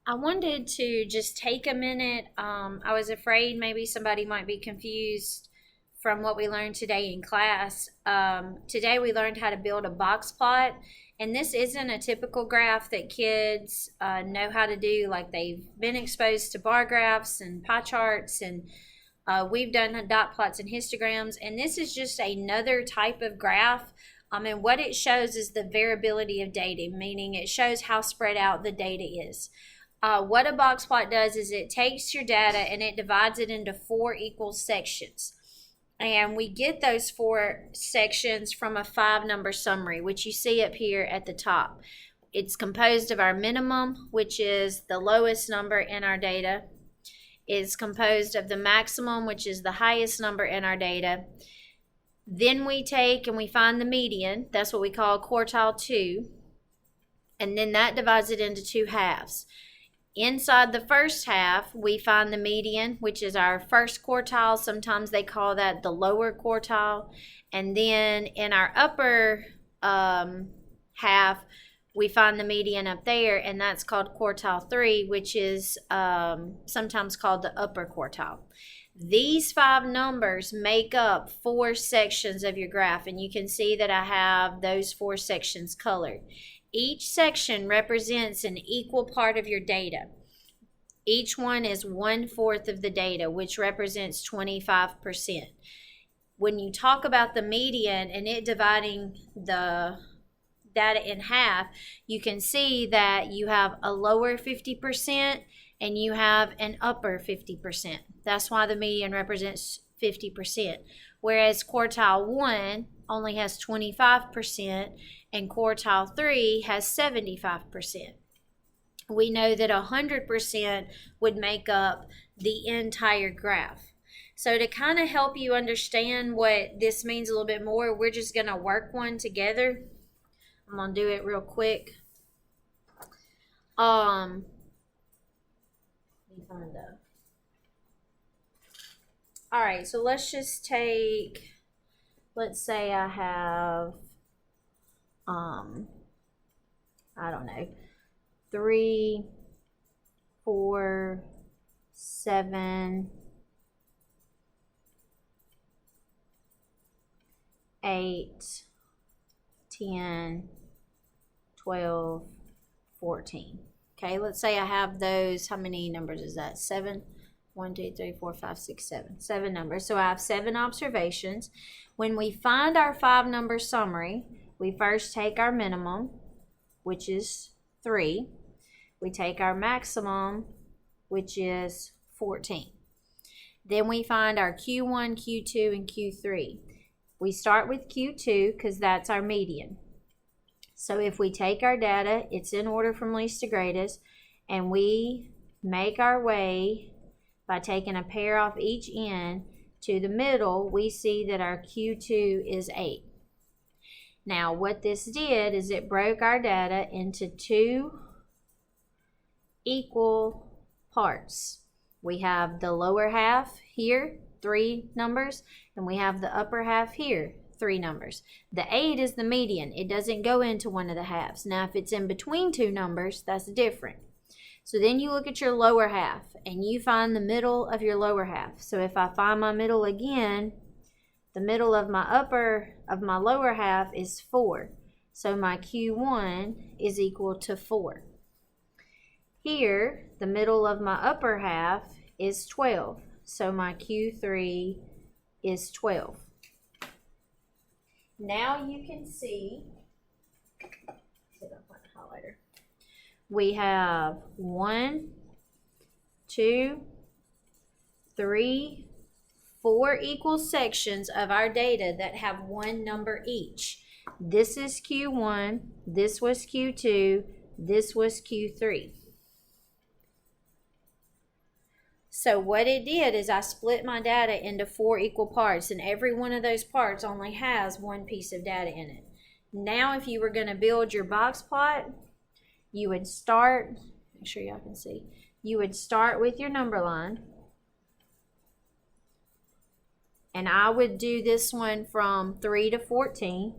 I wanted to just take a minute. I was afraid maybe somebody might be confused from what we learned today in class. Today we learned how to build a box plot, and this isn't a typical graph that kids know how to do. Like they've been exposed to bar graphs and pie charts, and we've done dot plots and histograms, and this is just another type of graph. And what it shows is the variability of data, meaning it shows how spread out the data is. What a box plot does is it takes your data and it divides it into four equal sections. And we get those four sections from a 5-number summary, which you see up here at the top. It's composed of our minimum, which is the lowest number in our data. It's composed of the maximum, which is the highest number in our data. Then we take and we find the median. That's what we call quartile 2. And then that divides it into two halves. Inside the first half, we find the median, which is our first quartile. Sometimes they call that the lower quartile. And then in our upper half, we find the median up there, and that's called quartile 3, which is sometimes called the upper quartile. These 5 numbers make up 4 sections of your graph, and you can see that I have those 4 sections colored. Each section represents an equal part of your data. Each one is 1/4 of the data, which represents 25%. When you talk about the median and it dividing the data in half, you can see that you have a lower 50% and you have an upper 50%. That's why the median represents 50%. Whereas quartile 1 only has 25% and quartile 3 has 75%. We know that 100% would make up the entire graph. So to kind of help you understand what this means a little bit more, we're just going to work one together. I'm going to do it real quick. Let me find out. All right, so let's just take, let's say I have, I don't know, 3, 4, 7, 8, 10, 12, 14. Okay, let's say I have those. How many numbers is that? 7? 1, 2, 3, 4, 5, 6, 7. 7 numbers. So I have 7 observations. When we find our 5-number summary, we first take our minimum, which is 3. We take our maximum, which is 14. Then we find our Q1, Q2, and Q3. We start with Q2 because that's our median. So if we take our data, it's in order from least to greatest, and we make our way by taking a pair off each end to the middle, we see that our Q2 is 8. Now what this did is it broke our data into 2 equal parts. We have the lower half here, 3 numbers, and we have the upper half here, 3 numbers. The 8 is the median. It doesn't go into one of the halves. Now if it's in between 2 numbers, that's different. So then you look at your lower half and you find the middle of your lower half. So if I find my middle again, the middle of my lower half is 4. So my Q1 is equal to 4. Here, the middle of my upper half is 12. So my Q3 is 12. Now you can see, we have 1, 2, 3, 4 equal sections of our data that have 1 number each. This is Q1, this was Q2, this was Q3. So what it did is I split my data into 4 equal parts, and every one of those parts only has 1 piece of data in it. Now if you were going to build your box plot, you would start, make sure y'all can see, you would start with your number line. And I would do this one from 3 to 14.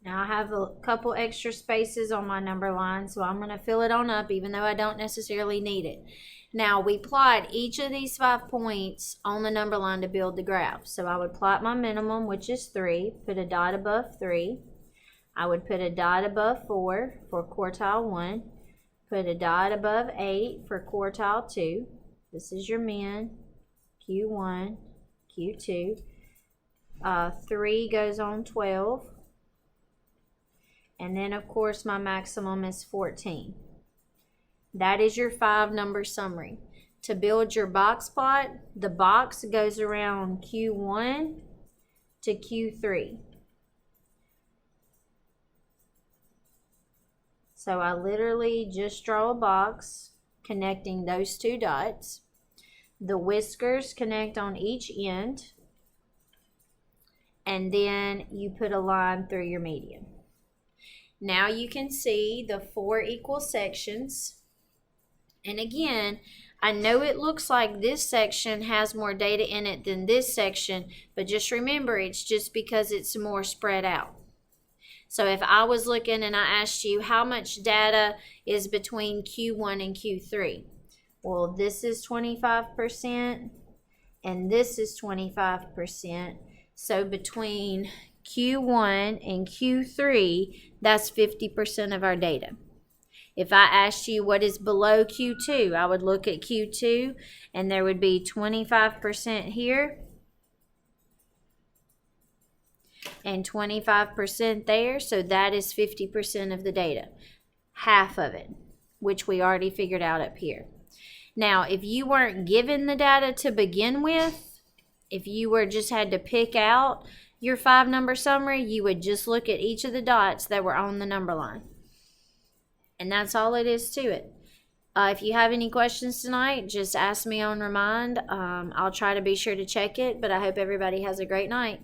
Now I have a couple extra spaces on my number line, so I'm going to fill it on up even though I don't necessarily need it. Now we plot each of these 5 points on the number line to build the graph. So I would plot my minimum, which is 3, put a dot above 3. I would put a dot above 4 for quartile 1, put a dot above 8 for quartile 2. This is your min, Q1, Q2. 3 goes on 12. And then, of course, my maximum is 14. That is your 5-number summary. To build your box plot, the box goes around Q1 to Q3. So I literally just draw a box connecting those 2 dots. The whiskers connect on each end. And then you put a line through your median. Now you can see the 4 equal sections. And again, I know it looks like this section has more data in it than this section, but just remember it's just because it's more spread out. So if I was looking and I asked you how much data is between Q1 and Q3, well, this is 25% and this is 25%. So between Q1 and Q3, that's 50% of our data. If I asked you what is below Q2, I would look at Q2 and there would be 25% here and 25% there. So that is 50% of the data, half of it, which we already figured out up here. Now, if you weren't given the data to begin with, if you were just had to pick out your 5-number summary, you would just look at each of the dots that were on the number line. And that's all it is to it. If you have any questions tonight, just ask me on Remind. I'll try to be sure to check it, but I hope everybody has a great night.